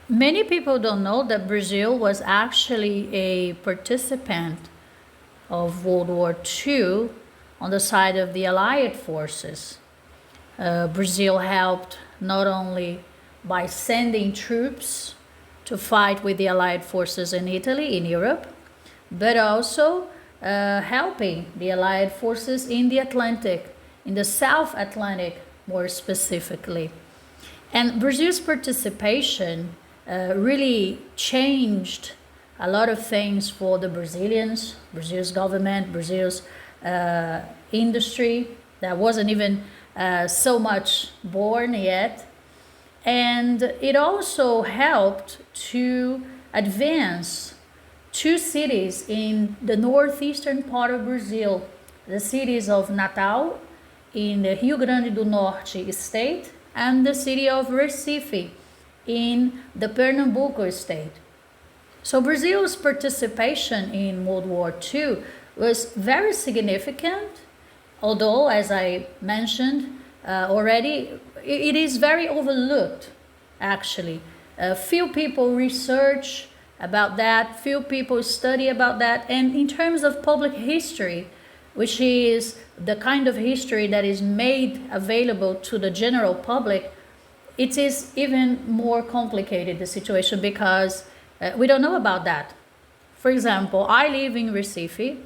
Many people don't know that Brazil was actually a participant of World War II on the side of the Allied forces. Brazil helped not only by sending troops to fight with the Allied forces in Italy, in Europe, but also helping the Allied forces in the Atlantic, in the South Atlantic more specifically. And Brazil's participation really changed a lot of things for the Brazilians, Brazil's government, Brazil's industry that wasn't even so much born yet. And it also helped to advance two cities in the northeastern part of Brazil, the cities of Natal in the Rio Grande do Norte state and the city of Recife in the Pernambuco state. So Brazil's participation in World War II was very significant, although, as I mentioned already, it is very overlooked, actually. Few people research about that, few people study about that, and in terms of public history, which is the kind of history that is made available to the general public, it is even more complicated, the situation, because we don't know about that. For example, I live in Recife.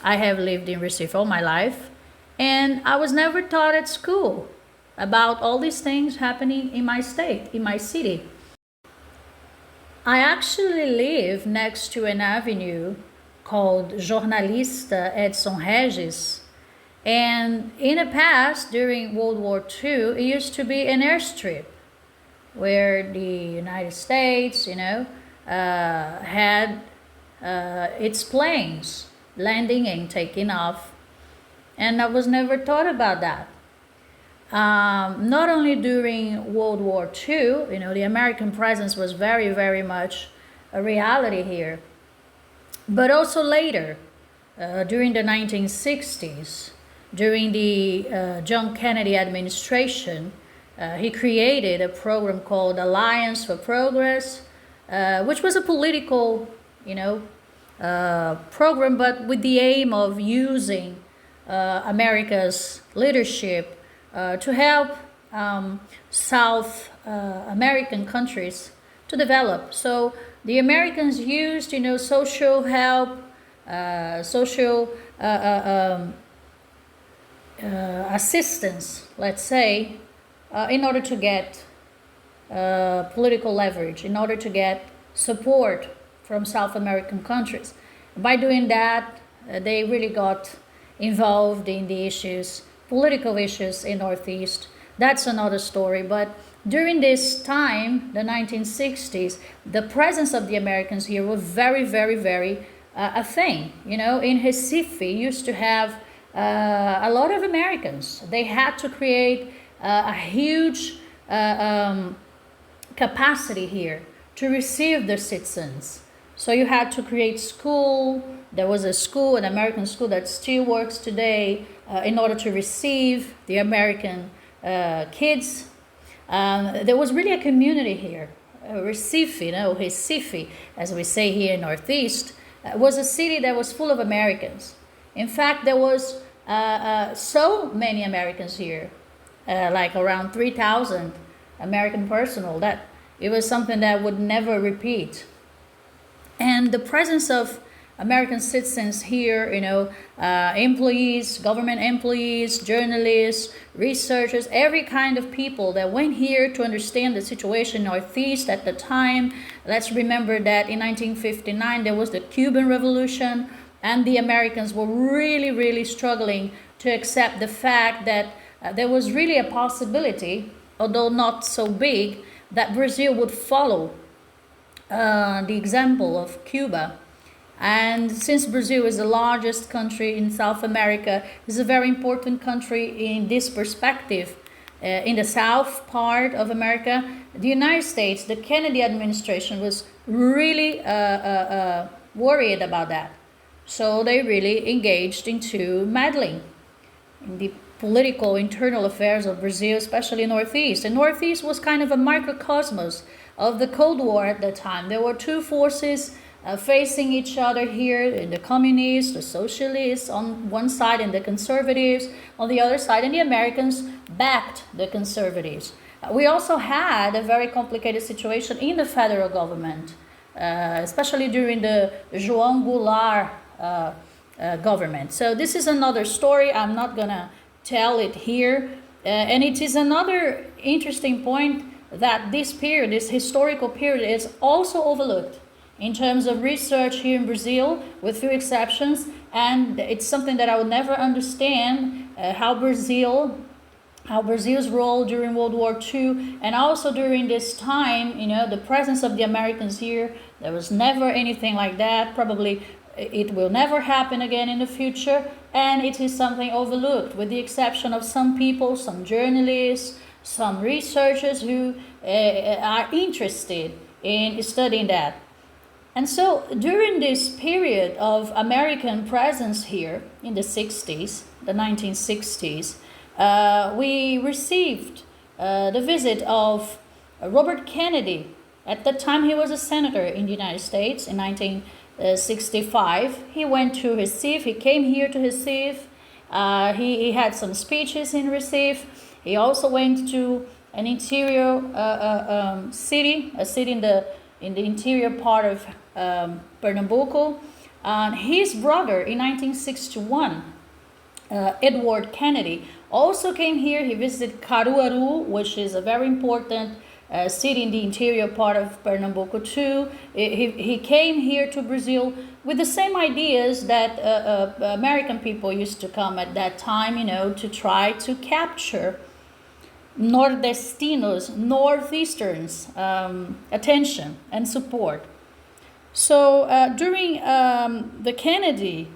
I have lived in Recife all my life, and I was never taught at school about all these things happening in my state, in my city. I actually live next to an avenue called Jornalista Edson Regis. And in the past, during World War II, it used to be an airstrip where the United States, had its planes landing and taking off. And I was never taught about that. Not only during World War II, the American presence was very, very much a reality here, but also later, during the 1960s, during the John Kennedy administration, he created a program called Alliance for Progress, which was a political, program, but with the aim of using America's leadership to help South American countries to develop. So the Americans used, social help, social assistance, let's say, in order to get political leverage, in order to get support from South American countries. By doing that, they really got involved in the issues, political issues in Northeast. That's another story. But during this time, the 1960s, the presence of the Americans here was very, very, very a thing. In Recife, used to have a lot of Americans. They had to create a huge capacity here to receive their citizens. So you had to create school. There was a school, an American school that still works today in order to receive the American kids. There was really a community here. Recife, Recife, as we say here in Northeast, was a city that was full of Americans. In fact, there was so many Americans here, like around 3,000 American personnel, that it was something that would never repeat. And the presence of American citizens here, employees, government employees, journalists, researchers, every kind of people that went here to understand the situation in Northeast at the time. Let's remember that in 1959 there was the Cuban Revolution, and the Americans were really, really struggling to accept the fact that there was really a possibility, although not so big, that Brazil would follow the example of Cuba. And since Brazil is the largest country in South America, it's a very important country in this perspective. In the south part of America, the United States, the Kennedy administration was really worried about that. So they really engaged into meddling in the political internal affairs of Brazil, especially Northeast. And Northeast was kind of a microcosmos of the Cold War at the time. There were two forces facing each other here, the communists, the socialists on one side, and the conservatives on the other side, and the Americans backed the conservatives. We also had a very complicated situation in the federal government, especially during the João Goulart government. So this is another story. I'm not gonna tell it here. And it is another interesting point that this period, this historical period, is also overlooked in terms of research here in Brazil, with few exceptions. And it's something that I would never understand, how Brazil's role during World War II, and also during this time, the presence of the Americans here. There was never anything like that. Probably it will never happen again in the future, and it is something overlooked, with the exception of some people, some journalists, some researchers who are interested in studying that. And so during this period of American presence here in the 60s, the 1960s, we received the visit of Robert Kennedy. At the time, he was a senator in the United States in 1965. He went to Recife. He came here to Recife. He had some speeches in Recife. He also went to an interior city, a city in the interior part of Pernambuco. His brother in 1961, Edward Kennedy, also came here. He visited Caruaru, which is a very important city in the interior part of Pernambuco too. He came here to Brazil with the same ideas that American people used to come at that time, to try to capture Nordestinos, Northeasterns' attention and support. So during the Kennedy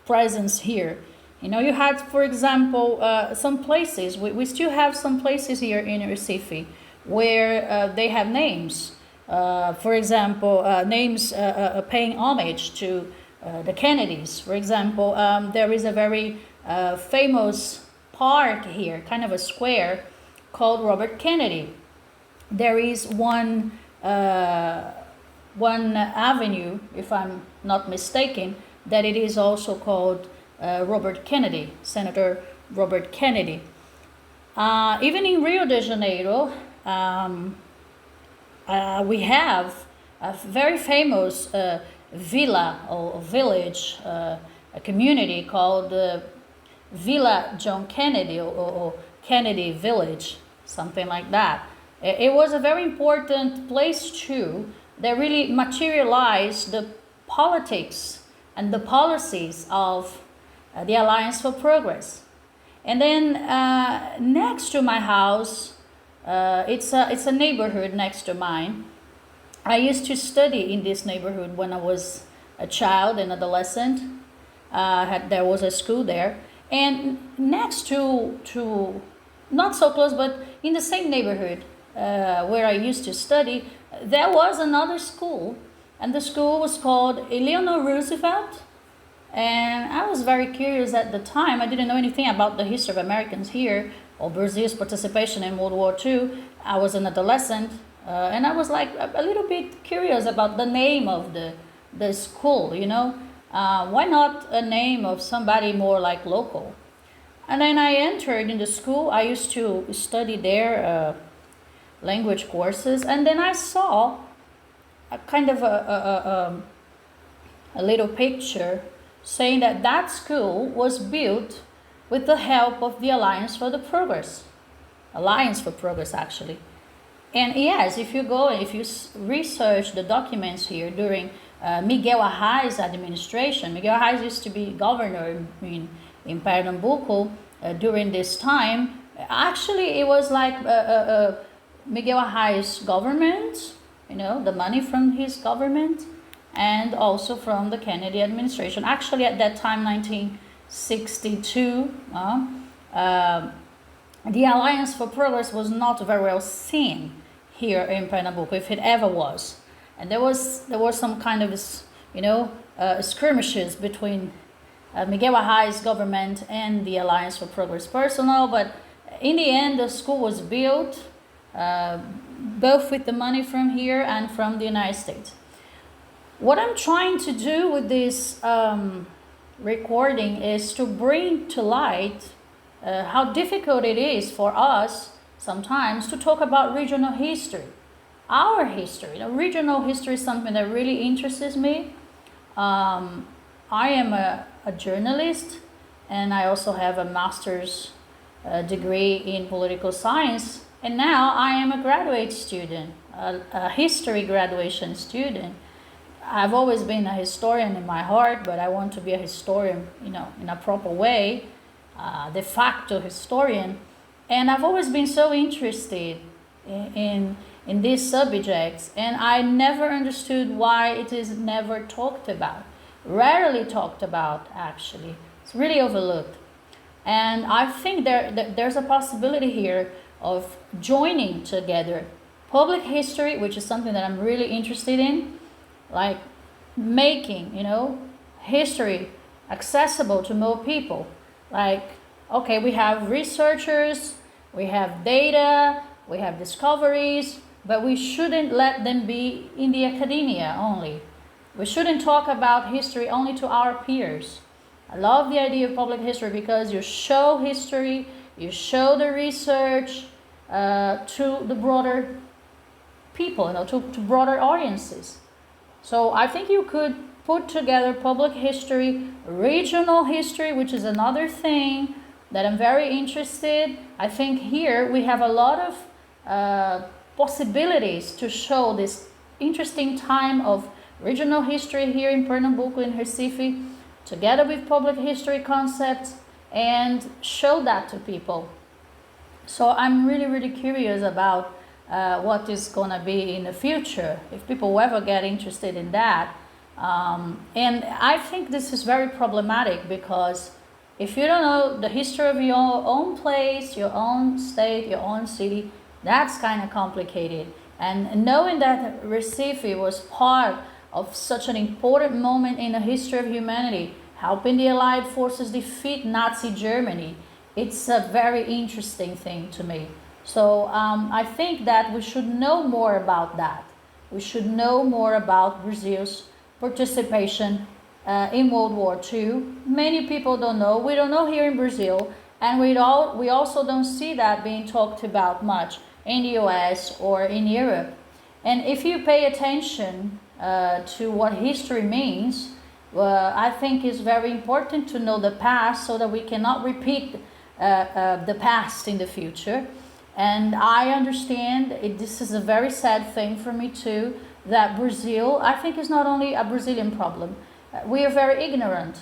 presence here, you had, for example, some places, we still have some places here in Recife where they have names. For example, names paying homage to the Kennedys. For example, there is a very famous park here, kind of a square, called Robert Kennedy. There is one avenue, if I'm not mistaken, that it is also called Robert Kennedy, Senator Robert Kennedy. Even in Rio de Janeiro, we have a very famous villa or village, a community called Villa John Kennedy or Kennedy Village, something like that. It was a very important place too, that really materialized the politics and the policies of the Alliance for Progress. And then next to my house, it's a neighborhood next to mine. I used to study in this neighborhood when I was a child and adolescent. There was a school there, and next to not so close, but in the same neighborhood where I used to study, there was another school, and the school was called Eleanor Roosevelt. And I was very curious at the time. I didn't know anything about the history of Americans here or Brazil's participation in World War II. I was an adolescent, and I was like a little bit curious about the name of the school, Why not a name of somebody more like local? And then I entered in the school. I used to study there language courses, and then I saw a kind of a little picture saying that school was built with the help of the Alliance for Progress, actually. And yes, if you go and if you research the documents here during Miguel Arraes' administration, Miguel Arraes used to be governor in Pernambuco during this time. Actually, it was like Miguel Arraes' government, the money from his government, and also from the Kennedy administration. Actually, at that time, 1962, the Alliance for Progress was not very well seen here in Pernambuco, if it ever was. And there was some kind of, skirmishes between Miguel Arraes' government and the Alliance for Progress personnel. But in the end, the school was built both with the money from here and from the United States. What I'm trying to do with this recording is to bring to light how difficult it is for us sometimes to talk about regional history, our history. Regional history is something that really interests me. I am a journalist, and I also have a master's degree in political science, and now I am a graduate student, a history graduation student. I've always been a historian in my heart, but I want to be a historian, in a proper way, de facto historian. And I've always been so interested in these subjects, and I never understood why it is never talked about, rarely talked about, actually. It's really overlooked. And I think there's a possibility here of joining together public history, which is something that I'm really interested in, like making, history accessible to more people. Like, okay, we have researchers, we have data, we have discoveries, but we shouldn't let them be in the academia only. We shouldn't talk about history only to our peers. I love the idea of public history because you show history, you show the research to the broader people, to broader audiences. So I think you could put together public history, regional history, which is another thing that I'm very interested. I think here we have a lot of possibilities to show this interesting time of regional history here in Pernambuco, in Recife, together with public history concepts, and show that to people. So I'm really, really curious about what is going to be in the future, if people ever get interested in that. And I think this is very problematic because if you don't know the history of your own place, your own state, your own city, that's kind of complicated. And knowing that Recife was part of such an important moment in the history of humanity, helping the Allied forces defeat Nazi Germany, it's a very interesting thing to me. So I think that we should know more about that. We should know more about Brazil's participation in World War II. Many people don't know. We don't know here in Brazil, and we also don't see that being talked about much in the US or in Europe. And if you pay attention to what history means, I think it's very important to know the past so that we cannot repeat the past in the future. And I understand this is a very sad thing for me too, that Brazil, I think, is not only a Brazilian problem. We are very ignorant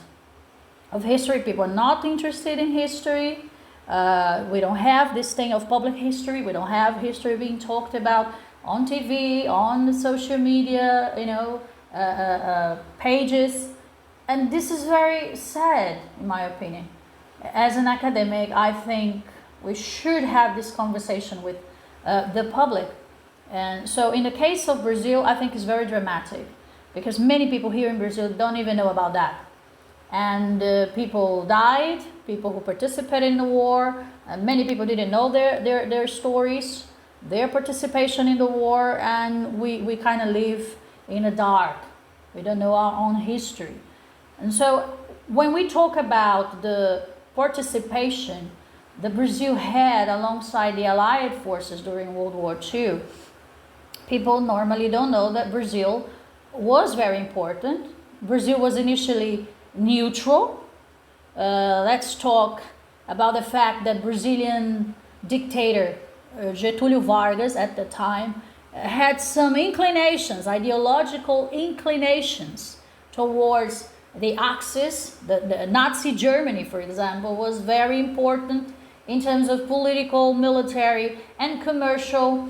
of history. People are not interested in history. We don't have this thing of public history. We don't have history being talked about on TV, on the social media, pages. And this is very sad, in my opinion. As an academic, I think we should have this conversation with the public. And so in the case of Brazil, I think it's very dramatic because many people here in Brazil don't even know about that. And people died, people who participated in the war, many people didn't know their stories, their participation in the war, and we kind of live in the dark. We don't know our own history. And so when we talk about the participation that Brazil had alongside the Allied forces during World War II, people normally don't know that Brazil was very important. Brazil was initially neutral. Let's talk about the fact that Brazilian dictator Getúlio Vargas at the time had some inclinations, ideological inclinations towards the Axis. The Nazi Germany, for example, was very important in terms of political, military, and commercial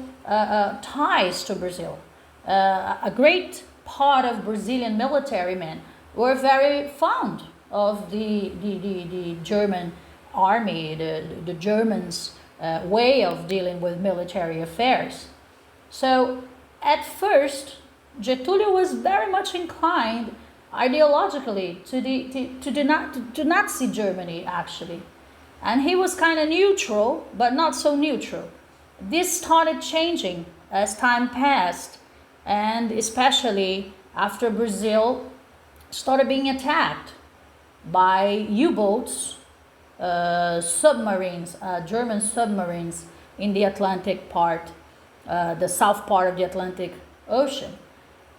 ties to Brazil. A great part of Brazilian military men were very fond of the German army, the Germans' way of dealing with military affairs. So at first, Getúlio was very much inclined ideologically to Nazi Germany, actually. And he was kind of neutral, but not so neutral. this started changing as time passed, and especially after Brazil started being attacked by U-boats, submarines, German submarines in the Atlantic part, the south part of the Atlantic Ocean.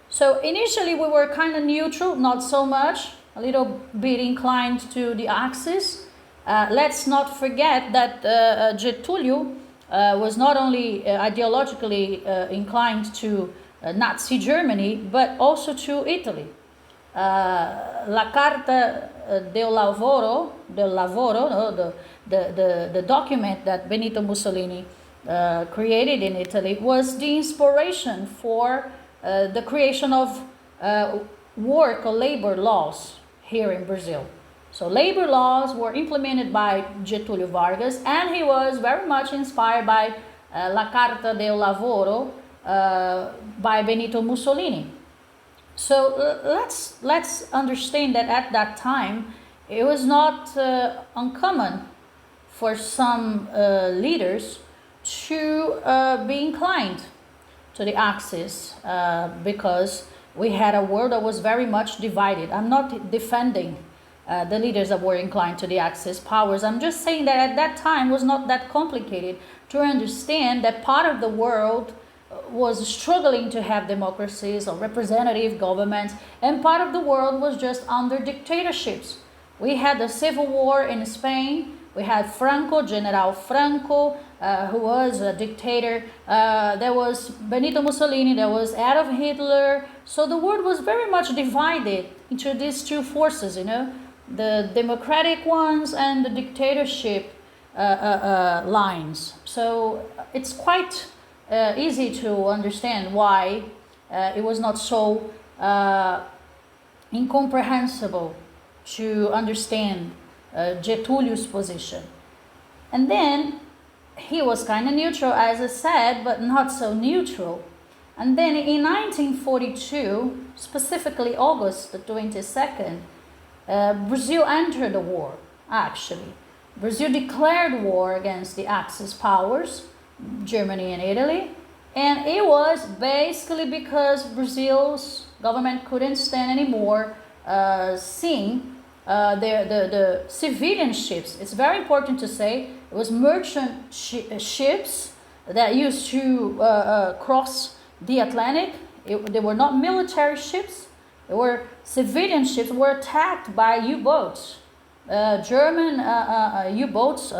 So initially we were kind of neutral, not so much, a little bit inclined to the Axis. Let's not forget that Getúlio was not only ideologically inclined to Nazi Germany, but also to Italy. La Carta del Lavoro, no, the document that Benito Mussolini created in Italy was the inspiration for the creation of work or labor laws here in Brazil. So labor laws were implemented by Getúlio Vargas, and he was very much inspired by La Carta del Lavoro by Benito Mussolini. So let's understand that at that time it was not uncommon for some leaders to be inclined to the Axis because we had a world that was very much divided. I'm not defending the leaders that were inclined to the Axis powers. I'm just saying that at that time was not that complicated to understand that part of the world was struggling to have democracies or representative governments, and part of the world was just under dictatorships. We had the civil war in Spain. We had Franco, General Franco, who was a dictator. There was Benito Mussolini, there was Adolf Hitler. So the world was very much divided into these two forces, you know, the democratic ones and the dictatorship lines. So it's quite easy to understand why it was not so incomprehensible to understand Getúlio's position. And then he was kind of neutral, as I said, but not so neutral. And then in 1942, specifically August the 22nd, Brazil entered the war, actually. Brazil declared war against the Axis powers, Germany and Italy, and it was basically because Brazil's government couldn't stand anymore seeing the civilian ships. It's very important to say it was merchant ships that used to cross the Atlantic. They were not military ships. They were civilian ships were attacked by U-boats, German U-boats,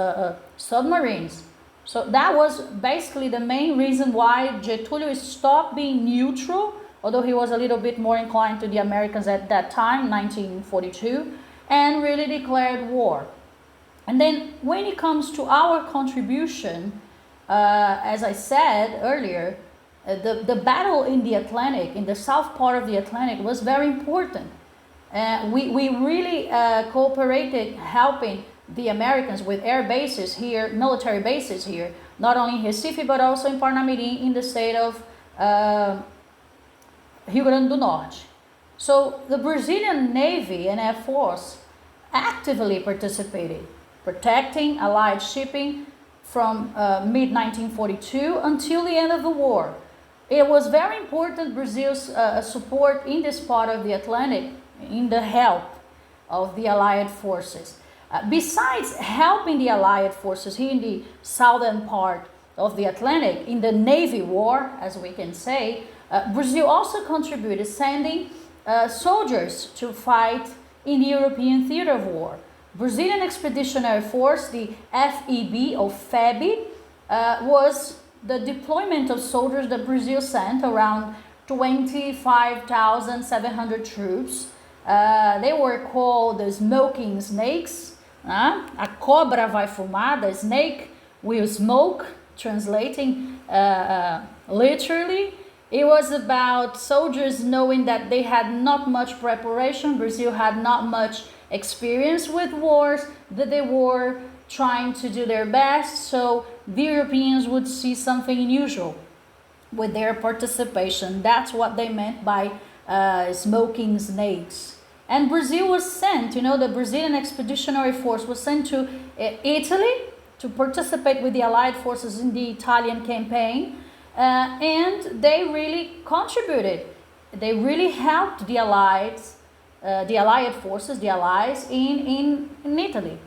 submarines. So that was basically the main reason why Getúlio stopped being neutral, although he was a little bit more inclined to the Americans at that time, 1942, and really declared war. And then when it comes to our contribution, as I said earlier, the battle in the Atlantic, in the south part of the Atlantic, was very important. We really cooperated helping the Americans with air bases here, military bases here, not only in Recife, but also in Parnamirim in the state of Rio Grande do Norte. So the Brazilian Navy and Air Force actively participated, protecting Allied shipping from mid-1942 until the end of the war. It was very important Brazil's support in this part of the Atlantic, in the help of the Allied forces. Besides helping the Allied forces here in the southern part of the Atlantic, in the Navy War, as we can say, Brazil also contributed sending soldiers to fight in the European theater of war. Brazilian Expeditionary Force, the FEB or FEB, was the deployment of soldiers that Brazil sent, around 25,700 troops. They were called the smoking snakes. A cobra vai fumar, the snake will smoke, translating literally. It was about soldiers knowing that they had not much preparation, Brazil had not much experience with wars, that they were trying to do their best, so the Europeans would see something unusual with their participation. That's what they meant by smoking snakes. And Brazil was sent, the Brazilian Expeditionary Force was sent to Italy to participate with the Allied forces in the Italian campaign, and they really contributed. They really helped the Allied forces, the Allies in Italy.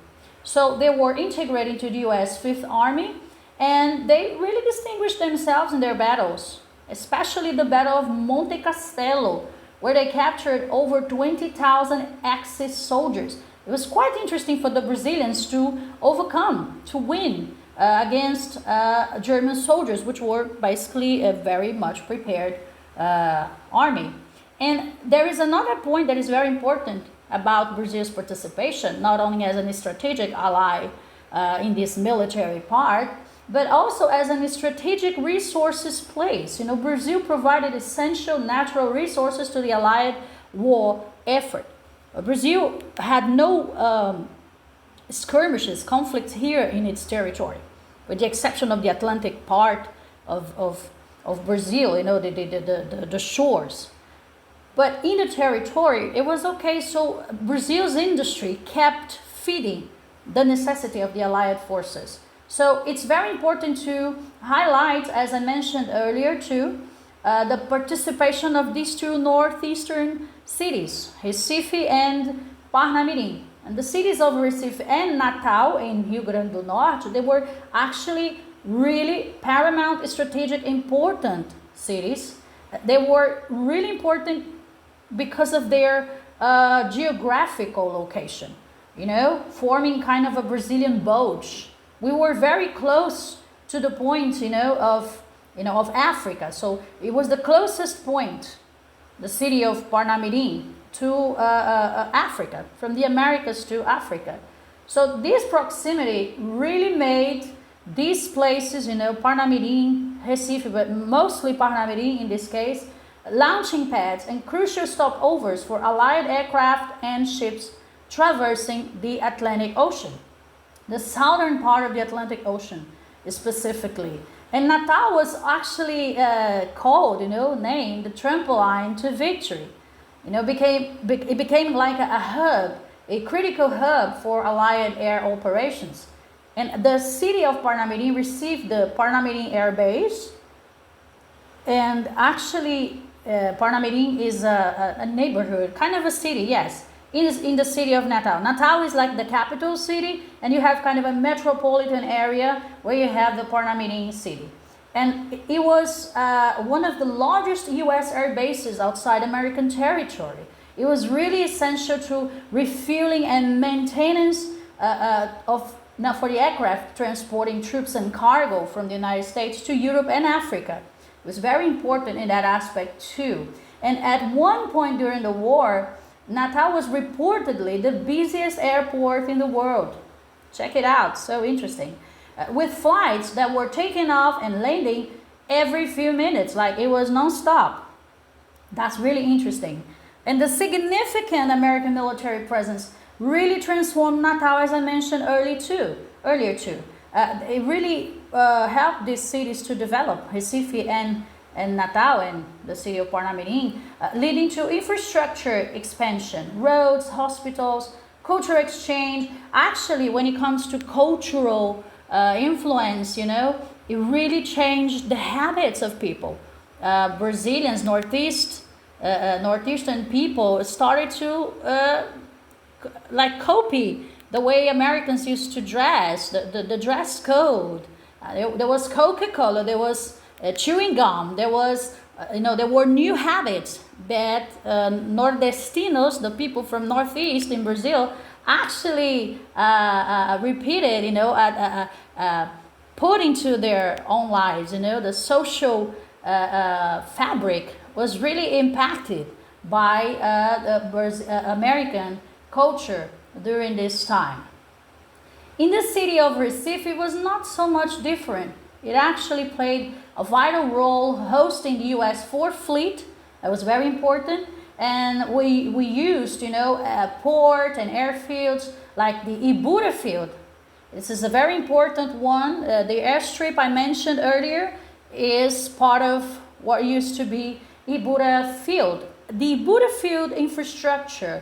So they were integrated into the U.S. Fifth Army, and they really distinguished themselves in their battles, especially the Battle of Monte Castello, where they captured over 20,000 Axis soldiers. It was quite interesting for the Brazilians to overcome, to win against German soldiers, which were basically a very much prepared army. And there is another point that is very important about Brazil's participation, not only as a strategic ally in this military part, but also as a strategic resources place. You know, Brazil provided essential natural resources to the Allied war effort. Brazil had no skirmishes, conflicts here in its territory, with the exception of the Atlantic part of Brazil, you know, the shores. But in the territory, it was okay. So Brazil's industry kept feeding the necessity of the Allied forces. So it's very important to highlight, as I mentioned earlier too, the participation of these two northeastern cities, Recife and Parnamirim. And the cities of Recife and Natal in Rio Grande do Norte, they were actually really paramount, strategic, important cities. They were really important because of their geographical location, you know, forming kind of a Brazilian bulge. We were very close to the point, of Africa. So it was the closest point, the city of Parnamirim, to Africa, from the Americas to Africa. So this proximity really made these places, Parnamirim, Recife, but mostly Parnamirim in this case, launching pads and crucial stopovers for Allied aircraft and ships traversing the Atlantic Ocean, the southern part of the Atlantic Ocean specifically. And Natal was actually called, named the trampoline to victory. It became like a hub, a critical hub for Allied air operations. And the city of Parnamirim received the Parnamirim Air Base. And actually, Parnamirim is a neighborhood, kind of a city, yes, in the city of Natal. Natal is like the capital city, and you have kind of a metropolitan area where you have the Parnamirim city. And it was one of the largest U.S. air bases outside American territory. It was really essential to refueling and maintenance for the aircraft transporting troops and cargo from the United States to Europe and Africa. It was very important in that aspect too. And at one point during the war, Natal was reportedly the busiest airport in the world. Check it out, so interesting. With flights that were taking off and landing every few minutes, like it was non-stop. That's really interesting. And the significant American military presence really transformed Natal, as I mentioned earlier too. It really helped these cities to develop, Recife and Natal and the city of Parnamirim, leading to infrastructure expansion, roads, hospitals, cultural exchange. Actually, when it comes to cultural influence, it really changed the habits of people. Brazilians, northeastern people started to copy the way Americans used to dress, the dress code. There was Coca-Cola, there was chewing gum, there were new habits that nordestinos, the people from Northeast in Brazil, actually repeated, put into their own lives. The social fabric was really impacted by the American culture during this time. In the city of Recife, it was not so much different. It actually played a vital role hosting the U.S. Fourth Fleet. That was very important. And we used, port and airfields like the Ibura field. This is a very important one. The airstrip I mentioned earlier is part of what used to be Ibura field. The Ibura field infrastructure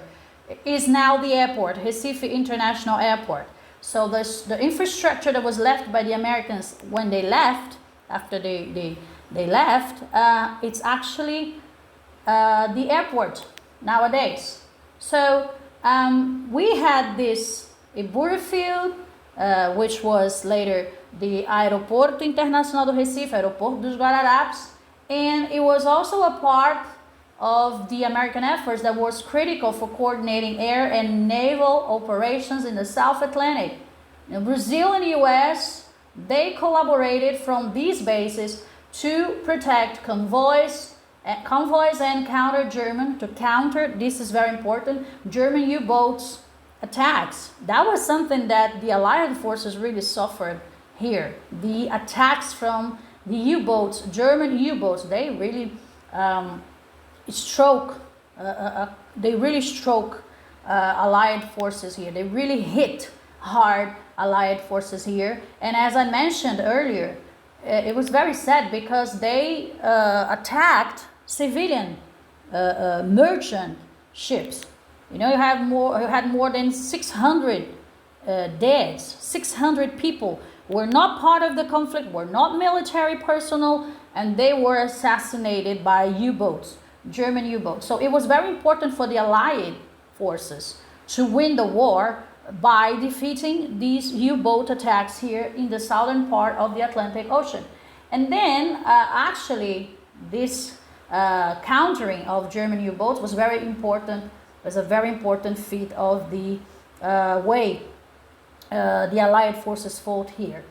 is now the airport, Recife International Airport. So the infrastructure that was left by the Americans when they left, after they left, it's actually the airport nowadays. So we had this Ibura Field, which was later the Aeroporto Internacional do Recife, Aeroporto dos Guararapes, and it was also a part of the American efforts that was critical for coordinating air and naval operations in the South Atlantic. Now, Brazil and the US, they collaborated from these bases to protect convoys and counter, this is very important, German U-boats attacks. That was something that the Allied forces really suffered here. The attacks from the U-boats, German U-boats, they really stroke Allied forces here. They really hit hard Allied forces here. And as I mentioned earlier, it was very sad because they attacked civilian merchant ships. You know, you had more than 600 deaths. 600 people were not part of the conflict, were not military personnel, and they were assassinated by U-boats, German U-boats. So it was very important for the Allied forces to win the war by defeating these U-boat attacks here in the southern part of the Atlantic Ocean. And then actually this countering of German U-boats was very important, was a very important feat of the way the Allied forces fought here.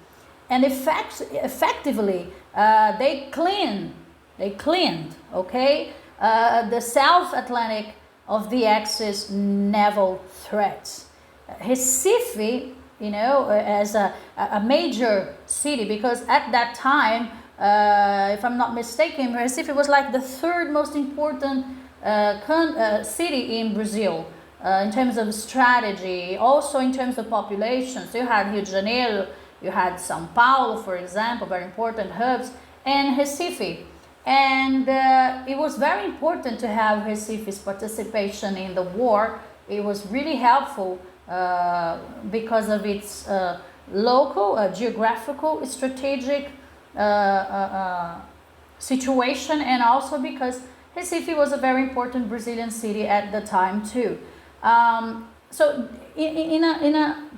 And effectively they cleaned, okay, the South Atlantic of the Axis naval threats. Recife, you know, as a major city, because at that time, if I'm not mistaken, Recife was like the third most important city in Brazil in terms of strategy, also in terms of population. So you had Rio de Janeiro, you had São Paulo, for example, very important hubs, and Recife. And it was very important to have Recife's participation in the war. It was really helpful because of its local, geographical, strategic situation, and also because Recife was a very important Brazilian city at the time too. So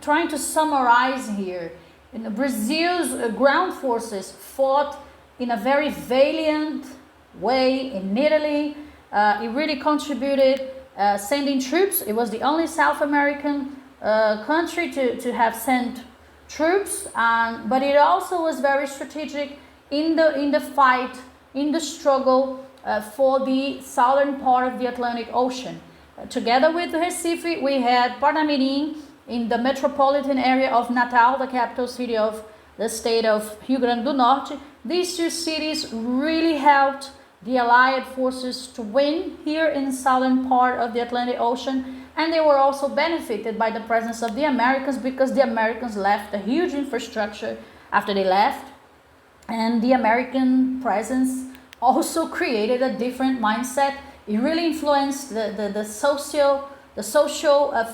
trying to summarize here, Brazil's ground forces fought in a very valiant way in Italy. It really contributed sending troops. It was the only South American country to have sent troops, but it also was very strategic in the fight, in the struggle for the southern part of the Atlantic Ocean. Together with Recife, we had Parnamirim in the metropolitan area of Natal, the capital city of the state of Rio Grande do Norte. These two cities really helped the Allied forces to win here in the southern part of the Atlantic Ocean, and they were also benefited by the presence of the Americans, because the Americans left a huge infrastructure after they left, and the American presence also created a different mindset. It really influenced the social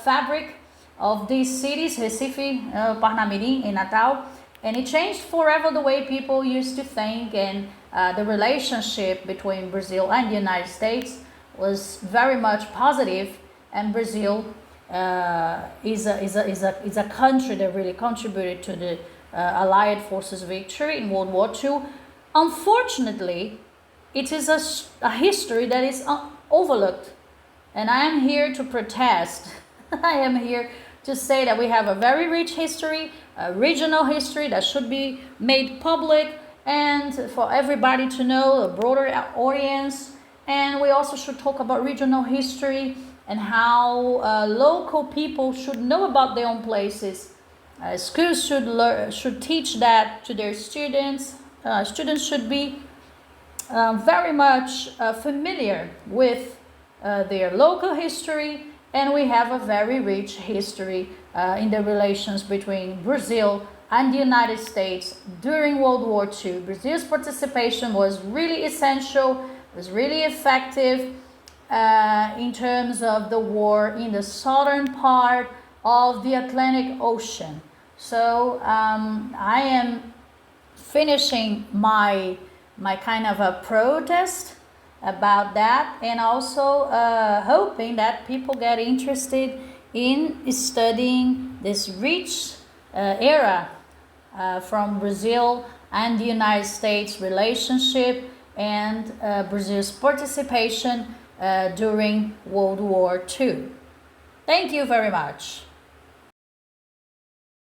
fabric of these cities, Recife, Parnamirim, and Natal, and it changed forever the way people used to think, and the relationship between Brazil and the United States was very much positive, and Brazil is a country that really contributed to the Allied forces' victory in World War II. Unfortunately, it is a history that is overlooked, and I am here to protest. I am here to say that we have a very rich history, a regional history that should be made public and for everybody to know, a broader audience. And we also should talk about regional history and how local people should know about their own places. Schools should teach that to their students. Students should be very much familiar with their local history, and we have a very rich history in the relations between Brazil and the United States during World War II. Brazil's participation was really essential, was really effective in terms of the war in the southern part of the Atlantic Ocean. So I am finishing my kind of a protest about that, and also hoping that people get interested in studying this rich era from Brazil and the United States relationship, and Brazil's participation during World War II. Thank you very much.